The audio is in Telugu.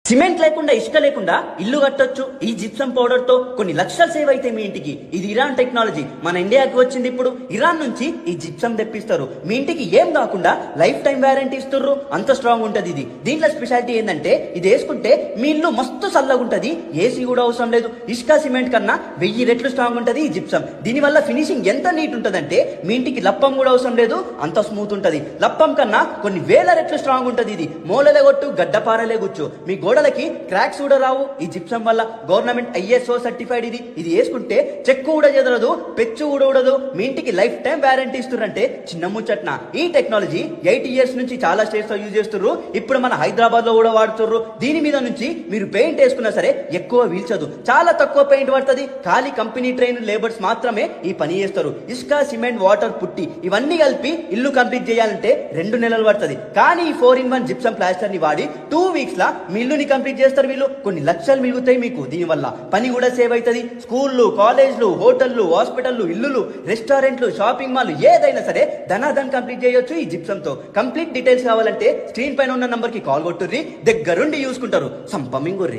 సిమెంట్ లేకుండా ఇసుక లేకుండా ఇల్లు కట్టొచ్చు ఈ జిప్సం పౌడర్ తో కొన్ని లక్షలు సేవ్ అయితే మీ ఇంటికి. ఇది ఇరాన్ టెక్నాలజీ, మన ఇండియాకి వచ్చింది ఇప్పుడు. ఇరాన్ నుంచి ఈ జిప్సం తెప్పిస్తారు. మీ ఇంటికి ఏం కాకుండా లైఫ్ టైం వారంటీ ఇస్తుర్రు. అంత స్ట్రాంగ్ ఉంటది ఇది. దీంట్లో స్పెషాలిటీ ఏంటంటే ఇది వేసుకుంటే మీ ఇల్లు మస్తు చల్లగా ఉంటది. ఏసీ కూడా అవసరం లేదు. ఇసుక సిమెంట్ కన్నా 1000 రెట్లు స్ట్రాంగ్ ఉంటది ఈ జిప్సం. దీని వల్ల ఫినిషింగ్ ఎంత నీట్ ఉంటదంటే మీ ఇంటికి లప్పం కూడా అవసరం లేదు. అంత స్మూత్ ఉంటది. లప్పం కన్నా కొన్ని వేల రెట్లు స్ట్రాంగ్ ఉంటది ఇది. మూలలే కొట్టు, గడ్డపారలే గుచ్చు, మీ గోడలకి క్రాక్స్ కూడా రావు. ఈ జిప్సం వల్ల గవర్నమెంట్ ISO సర్టిఫైడ్ ఇది. ఇది వేసుకుంటే చెక్కు కూడా చెదరదు, పెచ్చు కూడా ఉడదు. మీ ఇంటికి లైఫ్ టైం వారంటీ ఇస్తుర్రంటే చిన్న ముచ్చట్న. ఈ టెక్నాలజీ 8 years నుంచి చాలా స్టేట్స్ లో యూజ్ చేస్తుర్రు. ఇప్పుడు మన హైదరాబాద్ లో కూడా వాడుతుర్రు. దీని మీద నుంచి మీరు పెయింట్ వేసుకున్నా సరే ఎక్కువ వీల్చదు. చాలా తక్కువ పెయింట్ పడుతుంది. ఖాళీ కంపెనీ ట్రైన్ లేబర్స్ మాత్రమే ఈ పని చేస్తారు. ఇసుక, సిమెంట్, వాటర్, పుట్టి ఇవన్నీ కలిపి ఇల్లు కంప్లీట్ చేయాలంటే 2 నెలలు పడుతుంది. కానీ ఈ 4-in-1 జిప్సం ప్లాస్టర్ ని వాడి 2 weeks లా మీ ఇల్లుని కంప్లీట్ చేస్తారు వీళ్ళు. కొన్ని లక్షలు మిగులుతాయి మీకు. దీనివల్ల పని కూడా సేవ్ అవుతుంది. స్కూళ్ళు, కాలేజ్లు, హోటళ్లు, హాస్పిటల్లు, ఇల్లులు, రెస్టారెంట్లు, షాపింగ్ మాల్ ఏదైనా సరే ధనాధన్ కంప్లీట్ చేయొచ్చు ఈ జిప్సం తో. కంప్లీట్ డీటెయిల్స్ కావాలంటే స్క్రీన్ పైన ఉన్న నంబర్ కి కాల్ కొట్టుర్రి. దగ్గరుండి చూసుకుంటారు. సంపమింగుర్రి.